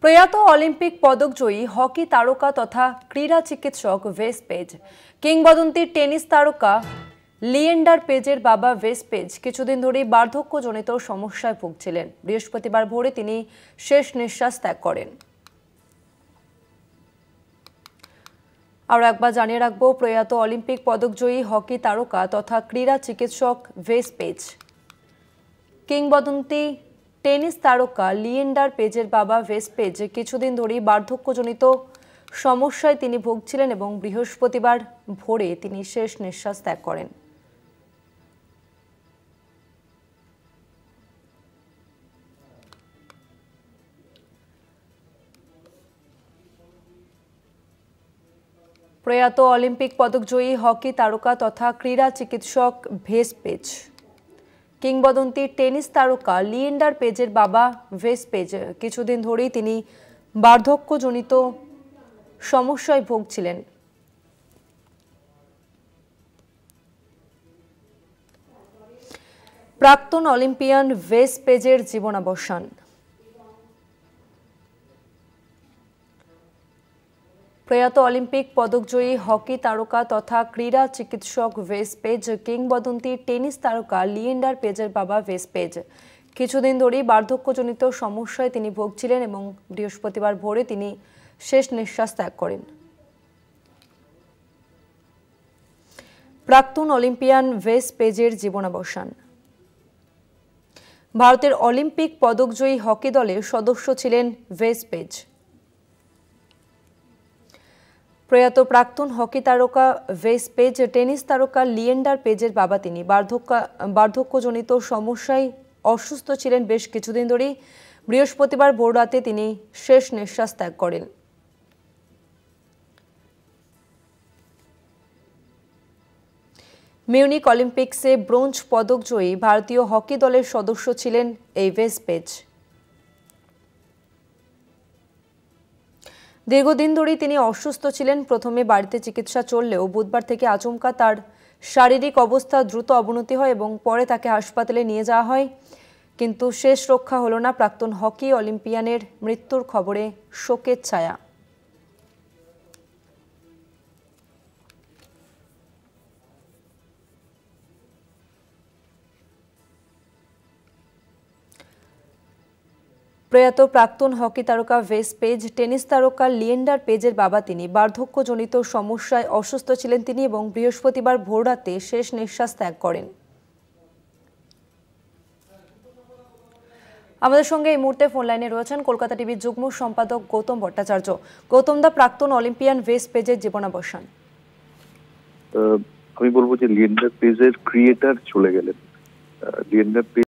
প্রয়াত Olympic পদকজয়ী hockey তারকা তথা ক্রীড়া চিকিৎসক ভেস পেজ, কিংবদন্তি টেনিস তারকা লিয়েন্ডার পেজের বাবা ভেস পেজ কিছুদিন ধরেই বার্ধক্যজনিত সমস্যায় ভুগছিলেন। বৃহস্পতিবার ভোরে তিনি শেষ নিঃশ্বাস ত্যাগ করেন। আর একবার জানিয়ে রাখবো, প্রয়াত অলিম্পিক পদকজয়ী হকি তারকা তথা ক্রীড়া চিকিৎসক ভেস পেজ, কিংবদন্তি টেনিস তারকা লিয়েন্ডার পেজের বাবা ভেস পেজ কিছুদিন ধরেই বার্ধক্যজনিত সমস্যায় তিনি ভুগছিলেন এবং বৃহস্পতিবার ভোরে তিনি শেষ নিঃশ্বাস ত্যাগ করেন। প্রয়াত অলিম্পিক পদকজয়ী হকি তারকা তথা ক্রীড়া চিকিৎসক ভেস পেজ, কিংবদন্তি টেনিস তারকা লিয়েন্ডার পেজের বাবা ভেস পেজ কিছুদিন ধরেই তিনি বার্ধক্যজনিত সমস্যায় ভুগছিলেন। প্রাক্তন অলিম্পিয়ান ভেস পেজের জীবনাবসান। প্রয়াত অলিম্পিক পদকজয়ী হকি তারকা তথা ক্রীড়া চিকিৎসক ভেস পেজ, কিংবদন্তি টেনিস তারকা লিয়েন্ডার পেজের বাবা ভেস পেজ কিছুদিন ধরেই বার্ধক্যজনিত সমস্যায় তিনি ভুগছিলেন এবং বৃহস্পতিবার ভোরে তিনি শেষ নিঃশ্বাস ত্যাগ করেন। প্রাক্তন অলিম্পিয়ান ভেস পেজের জীবনাবসান। ভারতের অলিম্পিক পদকজয়ী হকি দলের সদস্য ছিলেন ভেস পেজ। প্রয়াত প্রাক্তন হকি তারকা ভেস পেজ টেনিস তারকা লিয়েন্ডার পেজের বাবা। তিনি বার্ধক্যজনিত সমস্যায় অসুস্থ ছিলেন বেশ কিছুদিন ধরেই। বৃহস্পতিবার ভোররাতে তিনি শেষ নিঃশ্বাস ত্যাগ করেন। মিউনিক অলিম্পিক্সে ব্রোঞ্জ পদকজয়ী ভারতীয় হকি দলের সদস্য ছিলেন এই ভেস পেজ। দীর্ঘদিন ধরেই তিনি অসুস্থ ছিলেন। প্রথমে বাড়িতে চিকিৎসা চললেও বুধবার থেকে আচমকা তার শারীরিক অবস্থা দ্রুত অবনতি হয় এবং পরে তাকে হাসপাতালে নিয়ে যাওয়া হয়, কিন্তু শেষ রক্ষা হলো না। প্রাক্তন হকি অলিম্পিয়ানের মৃত্যুর খবরে শোকের ছায়া। প্রয়াত প্রাক্তন হকি তারকা ভেস পেজ টেনিস তারকা লিয়েন্ডার পেজের বাবা। তিনি বার্ধক্যজনিত সমস্যায় অসুস্থ ছিলেন তিনি এবং বৃহস্পতিবার ভোররাতে শেষ নিঃশ্বাস ত্যাগ করেন। আমাদের সঙ্গে এই মুহূর্তে ফোন লাইনে রয়েছেন কলকাতা টিভির যুগ্ম সম্পাদক গৌতম ভট্টাচার্য। গৌতম দা, প্রাক্তন অলিম্পিয়ান ভেস পেজের জীবনাবসান। আমি বলবো যে লিয়েন্ডার পেজের ক্রিয়েটার চলে গেলেন। লিয়েন্ডার পেজ